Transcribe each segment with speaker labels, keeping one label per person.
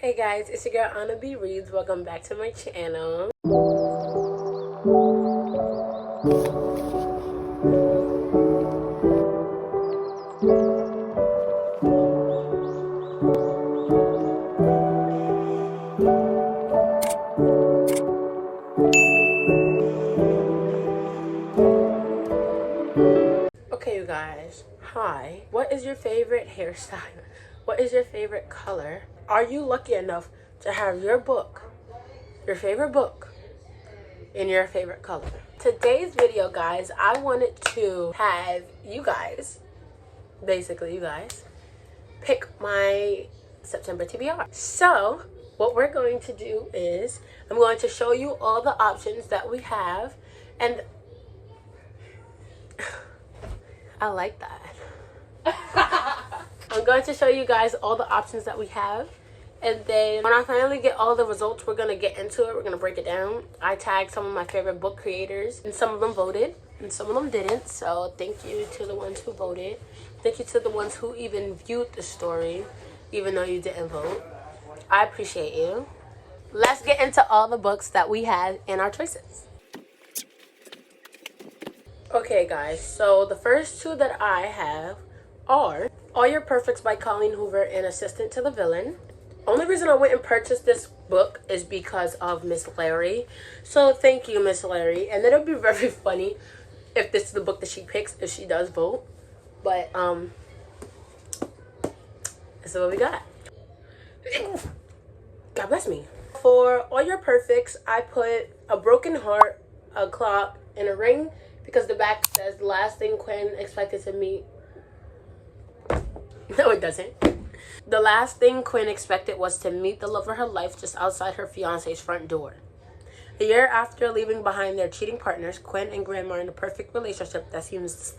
Speaker 1: Hey guys, it's your girl ahnalbeereads. Welcome back to my channel. Okay, you guys. Hi. What is your favorite hairstyle? What is your favorite color? Are you lucky enough to have your favorite book, in your favorite color? Today's video, guys, I wanted to have you guys, basically you guys, pick my September TBR. So what we're going to do is I'm going to show you all the options that we have, and I like that. I'm going to show you guys all the options that we have, and then when I finally get all the results, we're going to get into it. We're going to break it down. I tagged some of my favorite book creators, and some of them voted and some of them didn't, so thank you to the ones who voted. Thank you to the ones who even viewed the story even though you didn't vote. I appreciate you. Let's get into all the books that we had in our choices. Okay guys, so the first two that I have are All Your Perfects by Colleen Hoover and Assistant to the Villain. Only reason I went and purchased this book is because of Miss Larry. So thank you, Miss Larry. And then it'll be very funny if this is the book that she picks, if she does vote. But this is what we got. God bless me. For All Your Perfects, I put a broken heart, a clock, and a ring, because the back says the last thing Quinn expected to meet. No, it doesn't. The last thing Quinn expected was to meet the love of her life just outside her fiance's front door. A year after leaving behind their cheating partners, Quinn and Graham are in a perfect relationship that seems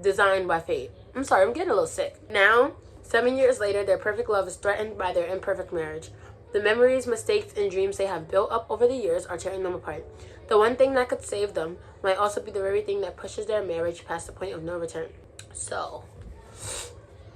Speaker 1: designed by fate. I'm sorry, I'm getting a little sick. Now, 7 years later, their perfect love is threatened by their imperfect marriage. The memories, mistakes, and dreams they have built up over the years are tearing them apart. The one thing that could save them might also be the very thing that pushes their marriage past the point of no return. So,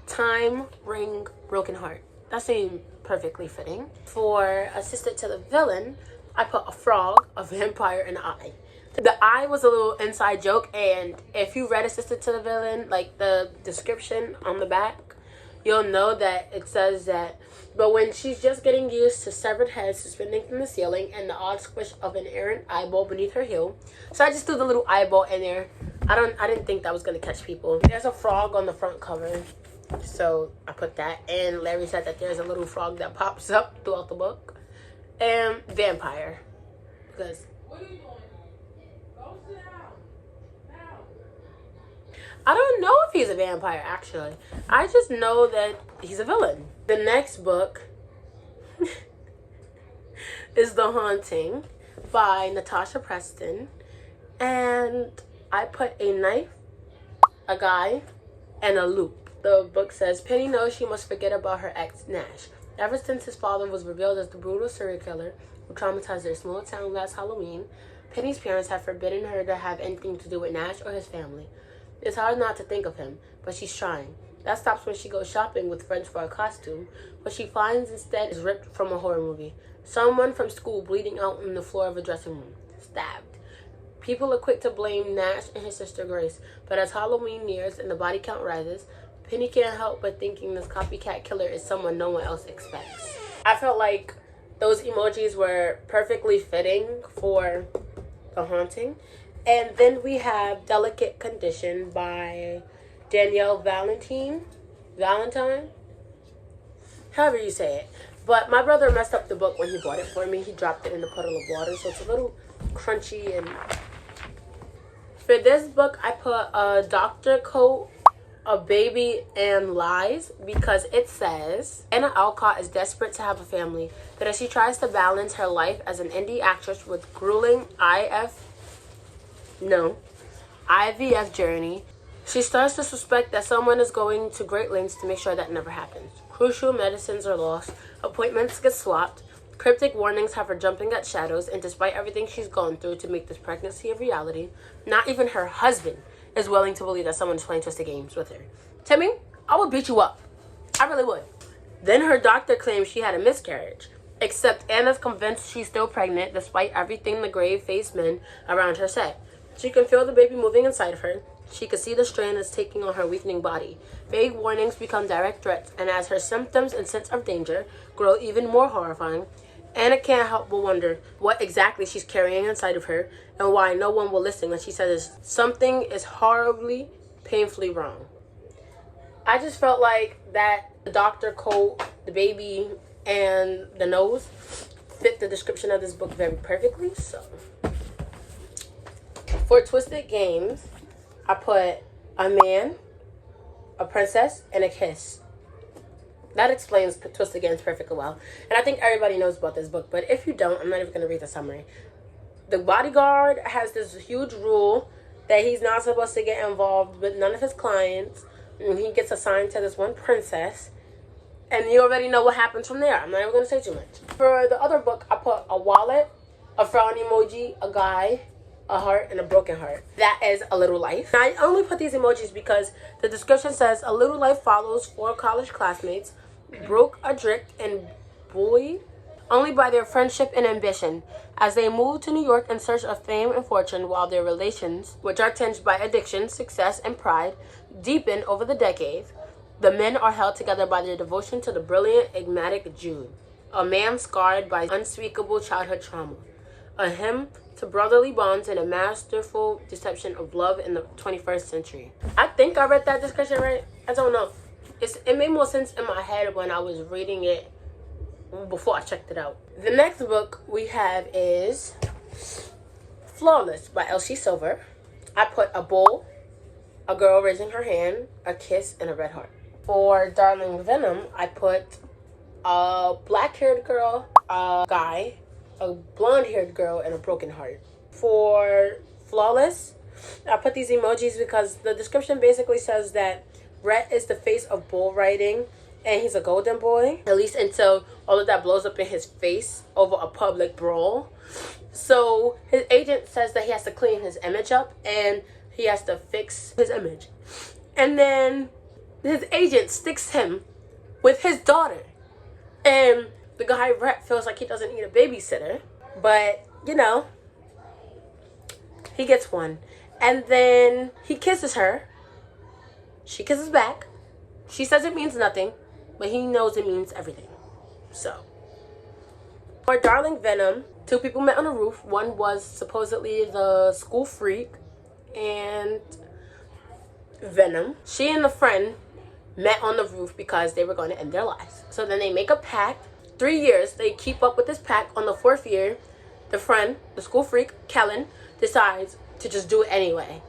Speaker 1: time, ring, broken heart. That seemed perfectly fitting. For Assistant to the Villain, I put a frog, a vampire, and an eye. The eye was a little inside joke, and if you read Assistant to the Villain, like the description on the back, you'll know that it says that, but when she's just getting used to severed heads suspending from the ceiling and the odd squish of an errant eyeball beneath her heel. So I just threw the little eyeball in there. I didn't think that was gonna catch people. There's a frog on the front cover, so I put that. And Larry said that there's a little frog that pops up throughout the book. And vampire, because what are you doing? Go sit down. Now. I don't know if he's a vampire, actually. I just know that he's a villain. The next book is The Haunting by Natasha Preston. And I put a knife, a guy, and a loop. The book says, Penny knows she must forget about her ex, Nash. Ever since his father was revealed as the brutal serial killer who traumatized their small town last Halloween, Penny's parents have forbidden her to have anything to do with Nash or his family. It's hard not to think of him, but she's trying. That stops when she goes shopping with friends for a costume. What she finds instead is ripped from a horror movie. Someone from school bleeding out on the floor of a dressing room. Stabbed. People are quick to blame Nash and his sister Grace, but as Halloween nears and the body count rises, Penny can't help but thinking this copycat killer is someone no one else expects. I felt like those emojis were perfectly fitting for The Haunting. And then we have Delicate Condition by Danielle Valentine, however you say it. But my brother messed up the book when he bought it for me. He dropped it in a puddle of water, so it's a little crunchy. And for this book, I put a doctor coat, a baby, and lies, because it says Anna Alcott is desperate to have a family, but as she tries to balance her life as an indie actress with grueling IVF journey, she starts to suspect that someone is going to great lengths to make sure that never happens. Crucial medicines are lost, appointments get swapped, cryptic warnings have her jumping at shadows, and despite everything she's gone through to make this pregnancy a reality, not even her husband is willing to believe that someone is playing twisted games with her. Timmy, I would beat you up. I really would. Then her doctor claims she had a miscarriage. Except Anna's convinced she's still pregnant despite everything the grave-faced men around her say. She can feel the baby moving inside of her. She can see the strain is taking on her weakening body. Vague warnings become direct threats, and as her symptoms and sense of danger grow even more horrifying, Anna can't help but wonder what exactly she's carrying inside of her and why no one will listen when she says something is horribly, painfully wrong. I just felt like that the doctor coat, the baby, and the nose fit the description of this book very perfectly. So, for Twisted Games, I put a man, a princess, and a kiss. That explains Twisted Games perfectly well. And I think everybody knows about this book, but if you don't, I'm not even going to read the summary. The bodyguard has this huge rule that he's not supposed to get involved with none of his clients, and he gets assigned to this one princess. And you already know what happens from there. I'm not even going to say too much. For the other book, I put a wallet, a frown emoji, a guy, a heart, and a broken heart. That is A Little Life. And I only put these emojis because the description says, a little life follows 4 college classmates, broke adrift and buoyed only by their friendship and ambition, as they move to New York in search of fame and fortune, while their relations, which are tinged by addiction, success, and pride, deepen over the decades. The men are held together by their devotion to the brilliant, enigmatic Jude, a man scarred by unspeakable childhood trauma, a hymn to brotherly bonds and a masterful deception of love in the 21st century. I think I read that description right. I don't know. It made more sense in my head when I was reading it before I checked it out. The next book we have is Flawless by Elsie Silver. I put a bowl, a girl raising her hand, a kiss, and a red heart. For Darling Venom, I put a black-haired girl, a guy, a blonde-haired girl, and a broken heart. For Flawless, I put these emojis because the description basically says that Rhett is the face of bull riding, and he's a golden boy, at least until all of that blows up in his face over a public brawl. So his agent says that he has to clean his image up, and he has to fix his image. And then his agent sticks him with his daughter. And the guy, Rhett, feels like he doesn't need a babysitter. But, you know, he gets one. And then he kisses her. She kisses back. She says it means nothing, but he knows it means everything. So, for Darling Venom, 2 people met on a roof. One was supposedly the school freak and Venom. She and a friend met on the roof because they were going to end their lives. So then they make a pact. 3 years, they keep up with this pact. On the 4th year, the friend, the school freak, Kellen, decides to just do it anyway.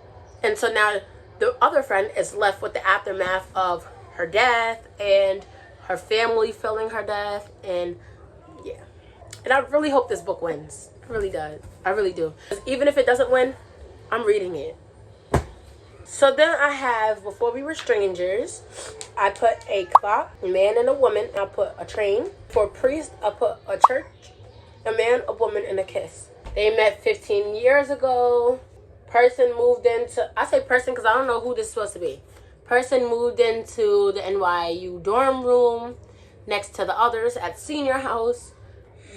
Speaker 1: And so now the other friend is left with the aftermath of her death and her family feeling her death. And yeah. And I really hope this book wins. I really do. I really do. Even if it doesn't win, I'm reading it. So then I have Before We Were Strangers. I put a clock, a man and a woman. I put a train. For priest, I put a church, a man, a woman, and a kiss. They met 15 years ago. Person moved into, I say person because I don't know who this is supposed to be. Person moved into the NYU dorm room next to the others at senior house.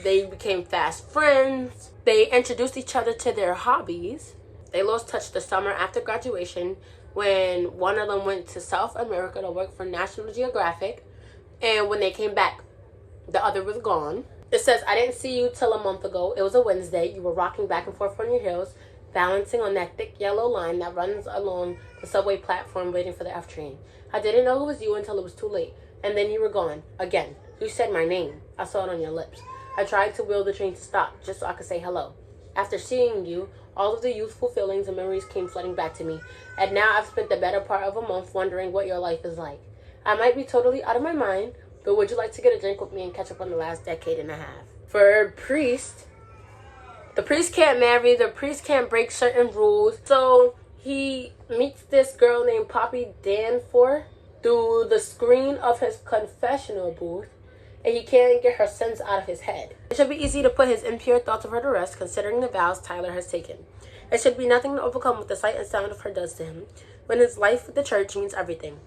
Speaker 1: They became fast friends. They introduced each other to their hobbies. They lost touch the summer after graduation when one of them went to South America to work for National Geographic. And when they came back, the other was gone. It says, I didn't see you till a month ago. It was a Wednesday. You were rocking back and forth on your heels, balancing on that thick yellow line that runs along the subway platform waiting for the F train. I didn't know it was you until it was too late. And then you were gone. Again. You said my name. I saw it on your lips. I tried to will the train to stop just so I could say hello. After seeing you, all of the youthful feelings and memories came flooding back to me. And now I've spent the better part of a month wondering what your life is like. I might be totally out of my mind, but would you like to get a drink with me and catch up on the last decade and a half? For priest, the priest can't marry, the priest can't break certain rules. So he meets this girl named Poppy Danforth through the screen of his confessional booth, and he can't get her sins out of his head. It should be easy to put his impure thoughts of her to rest, considering the vows Tyler has taken. It should be nothing to overcome what the sight and sound of her does to him, when his life with the church means everything.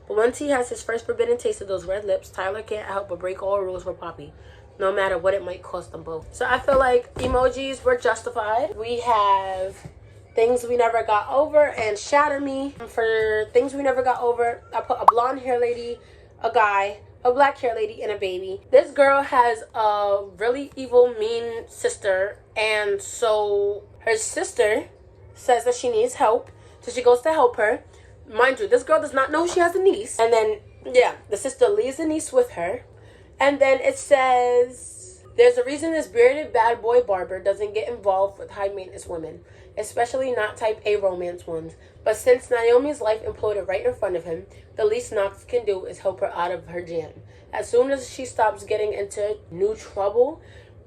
Speaker 1: But once he has his first forbidden taste of those red lips, Tyler can't help but break all rules for Poppy, no matter what it might cost them both. So I feel like emojis were justified. We have things we never got over and shatter me. For things we never got over, I put a blonde hair lady, a guy, a black hair lady, and a baby. This girl has a really evil, mean sister, and so her sister says that she needs help, so she goes to help her. Mind you, this girl does not know she has a niece. And then, yeah, the sister leaves the niece with her. And then it says, there's a reason this bearded bad boy barber doesn't get involved with high maintenance women, especially not type A romance ones. But since Naomi's life imploded right in front of him, the least Knox can do is help her out of her jam. As soon as she stops getting into new trouble,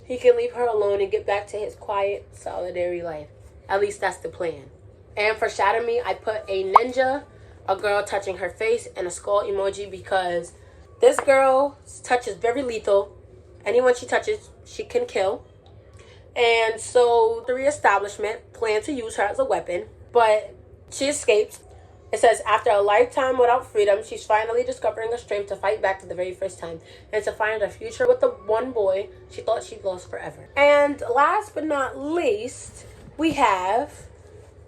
Speaker 1: he can leave her alone and get back to his quiet, solitary life. At least that's the plan. And for Shatter Me, I put a ninja, a girl touching her face, and a skull emoji because this girl's touch is very lethal. Anyone she touches, she can kill. And so the reestablishment planned to use her as a weapon, but she escapes. It says, after a lifetime without freedom, she's finally discovering a strength to fight back for the very first time and to find a future with the one boy she thought she'd lost forever. And last but not least, we have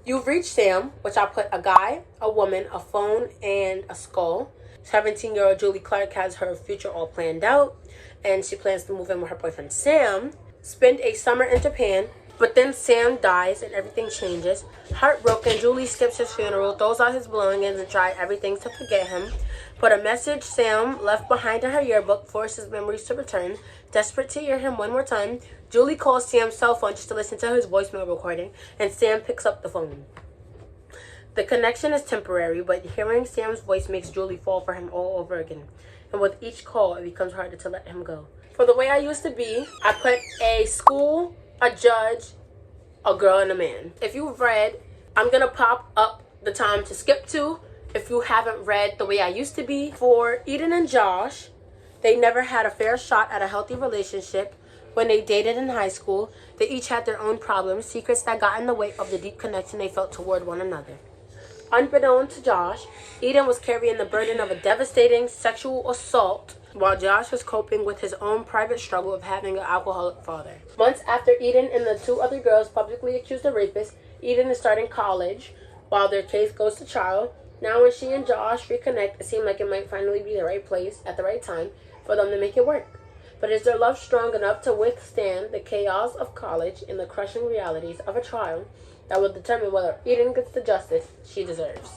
Speaker 1: You've Reached Sam, which I put a guy, a woman, a phone, and a skull. 17-year-old Julie Clark has her future all planned out, and she plans to move in with her boyfriend Sam, spend a summer in Japan. But then Sam dies and everything changes. Heartbroken, Julie skips his funeral, throws out his belongings, and tries everything to forget him. But a message Sam left behind in her yearbook forces memories to return. Desperate to hear him one more time, Julie calls Sam's cell phone just to listen to his voicemail recording, and Sam picks up the phone. The connection is temporary, but hearing Sam's voice makes Julie fall for him all over again. And with each call, it becomes harder to let him go. For The Way I Used to Be, I put a school, a judge, a girl, and a man. If you've read, I'm gonna pop up the time to skip to. If you haven't read The Way I Used to Be, for Eden and Josh, they never had a fair shot at a healthy relationship when they dated in high school. They each had their own problems, secrets that got in the way of the deep connection they felt toward one another. Unbeknown to Josh, Eden was carrying the burden of a devastating sexual assault, while Josh was coping with his own private struggle of having an alcoholic father. Months after Eden and the two other girls publicly accused the rapist, Eden is starting college while their case goes to trial. Now when she and Josh reconnect, it seemed like it might finally be the right place at the right time for them to make it work. But is their love strong enough to withstand the chaos of college and the crushing realities of a trial that will determine whether Eden gets the justice she deserves?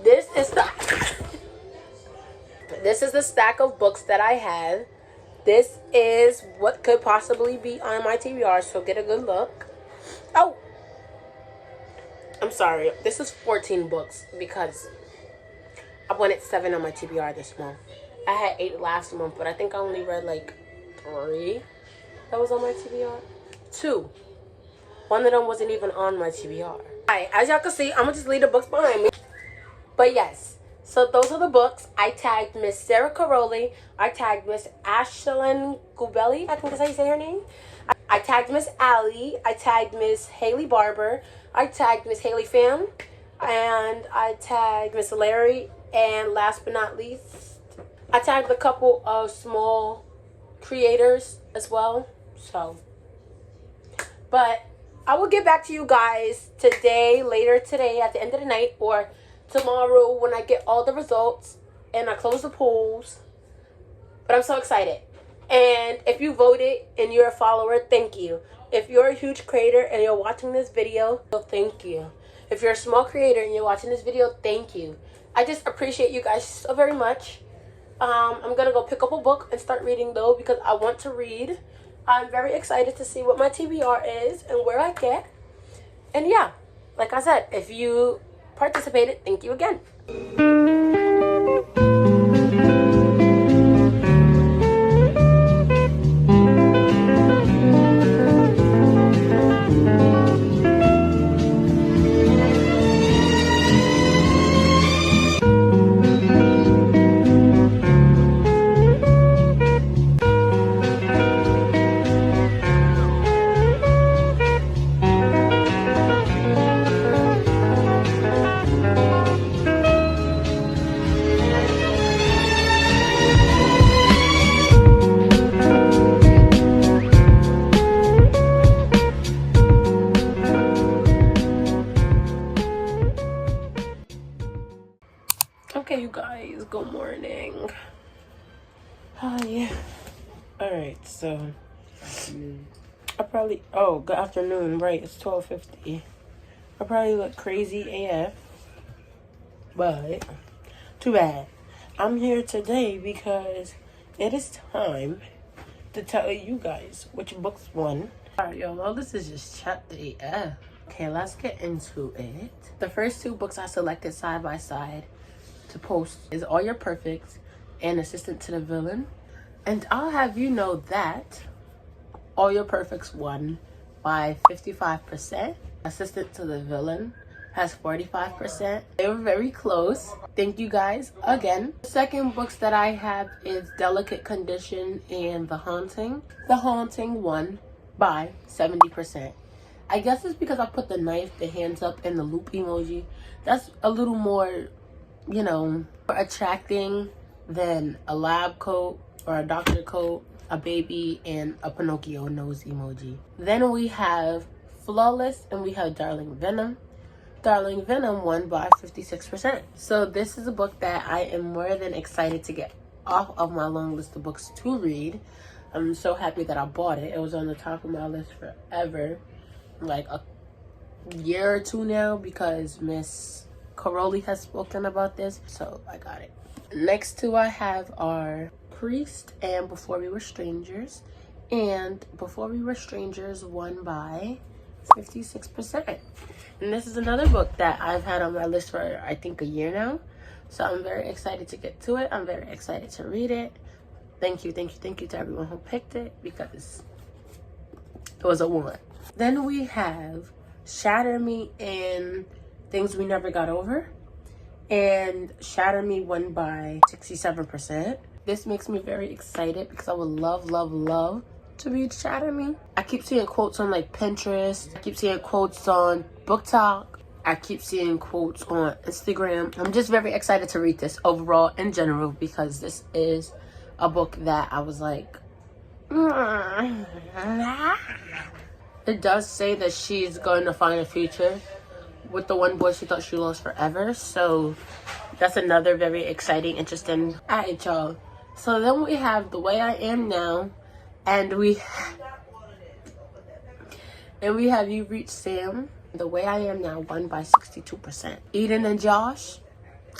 Speaker 1: This is the stack of books that I have. This is what could possibly be on my TBR, so get a good look. Oh, I'm sorry. This is 14 books because I wanted 7 on my TBR this month. I had 8 last month, but I think I only read like 3 that was on my TBR. 2. One of them wasn't even on my TBR. Alright, as y'all can see, I'm gonna just leave the books behind me. But yes, so those are the books. I tagged Miss Sarah Caroli. I tagged Miss Ashlyn Gubelli. I think that's how you say her name. I tagged Miss Allie. I tagged Miss Haley Barber. I tagged Miss Haley Pham. And I tagged Miss Larry. And last but not least, I tagged a couple of small creators as well. So, but I will get back to you guys today, later today, at the end of the night, or tomorrow when I get all the results and I close the polls. But I'm so excited. And if you voted and you're a follower, thank you. If you're a huge creator and you're watching this video, thank you. If you're a small creator and you're watching this video, thank you. I just appreciate you guys so very much. I'm going to go pick up a book and start reading though because I want to read. I'm very excited to see what my TBR is and where I get. And yeah, like I said, if you participated, thank you again. Alright, so I probably, oh, good afternoon, right, it's 12:50. I probably look crazy AF, but too bad. I'm here today because it is time to tell you guys which books won. Alright, yo, well, this is just chapter AF. Okay, let's get into it. The first two books I selected side by side to post is All Your Perfects and Assistant to the Villain. And I'll have you know that All Your Perfects won by 55%. Assistant to the Villain has 45%. They were very close. Thank you guys again. The second books that I have is Delicate Condition and The Haunting. The Haunting won by 70%. I guess it's because I put the knife, the hands up, and the loop emoji. That's a little more, you know, attracting than a lab coat or a doctor coat, a baby, and a Pinocchio nose emoji. Then we have Flawless and we have Darling Venom. Darling Venom won by 56%. So this is a book that I am more than excited to get off of my long list of books to read. I'm so happy that I bought it. It was on the top of my list forever, like a year or two now, because Miss Caroli has spoken about this, so I got it. Next two I have are Priest and Before We Were Strangers. And Before We Were Strangers won by 56%. And this is another book that I've had on my list for I think a year now. So I'm very excited to get to it. I'm very excited to read it. Thank you to everyone who picked it, because it was a one. Then we have Shatter Me and Things We Never Got Over. And Shatter Me won by 67%. This makes me very excited because I would love to read Shatter Me. I keep seeing quotes on like Pinterest. I keep seeing quotes on BookTok. I keep seeing quotes on Instagram. I'm just very excited to read this overall in general, because this is a book that I was like, It does say that she's going to find a future with the one boy she thought she lost forever. So that's another very exciting, interesting. Alright, y'all. So then we have The Way I Am Now, and we have You Reach Sam. The Way I Am Now won by 62%. Eden and Josh,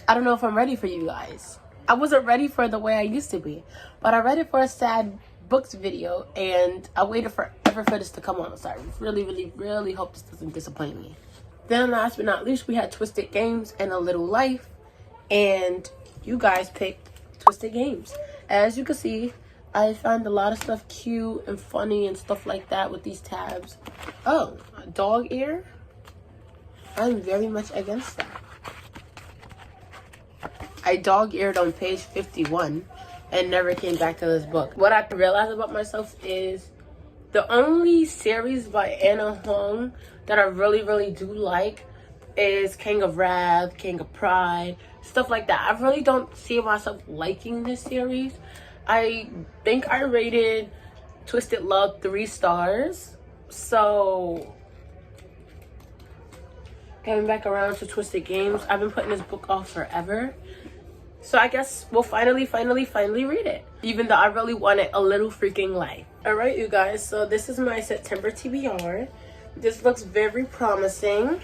Speaker 1: I don't know if I'm ready for you guys. I wasn't ready for The Way I Used to Be, but I read it for a sad books video, and I waited forever for this to come on. So I really hope this doesn't disappoint me. Then last but not least, we had Twisted Games and A Little Life, and you guys picked Twisted Games. As you can see, I found a lot of stuff cute and funny and stuff like that with these tabs. Oh, dog ear? I'm very much against that. I dog-eared on page 51 and never came back to this book. What I realized about myself is the only series by Anna Hong that I really do like is King of Wrath, King of Pride, stuff like that. I really don't see myself liking this series. I think I rated Twisted Love 3 stars. So coming back around to Twisted Games, I've been putting this book off forever. So I guess we'll finally read it, even though I really wanted A Little Freaking Life. Alright, you guys, so this is my September TBR. This looks very promising.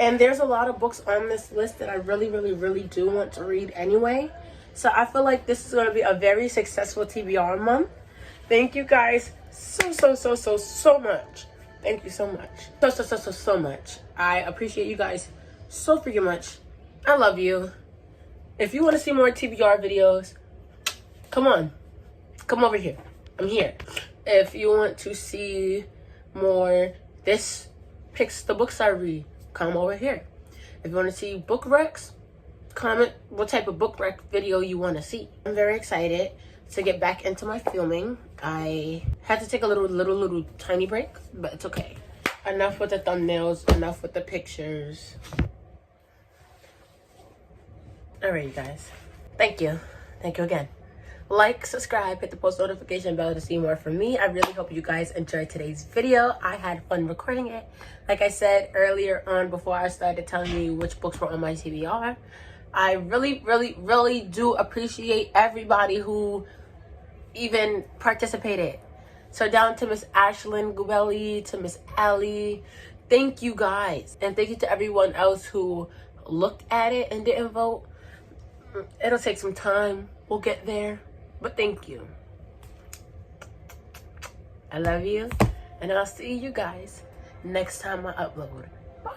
Speaker 1: And there's a lot of books on this list that I really do want to read anyway. So I feel like this is going to be a very successful TBR month. Thank you guys so much. Thank you so much. So much. I appreciate you guys so freaking much. I love you. If you want to see more TBR videos, come on. Come over here. I'm here. If you want to see more, this picks the books I read, come over here. If you want to see book recs, comment what type of book rec video you want to see. I'm very excited to get back into my filming. I had to take a little tiny break, but it's okay. Enough with the thumbnails, enough with the pictures. Alright, you guys. Thank you again. Like, subscribe, hit the post notification bell to see more from me. I really hope you guys enjoyed today's video. I had fun recording it. Like I said earlier on, before I started telling you which books were on my TBR, I really do appreciate everybody who even participated. So down to Miss Ashlyn Gubelli, to Miss Allie, thank you guys. And thank you to everyone else who looked at it and didn't vote. It'll take some time. We'll get there. But thank you. I love you. And I'll see you guys next time I upload. Bye.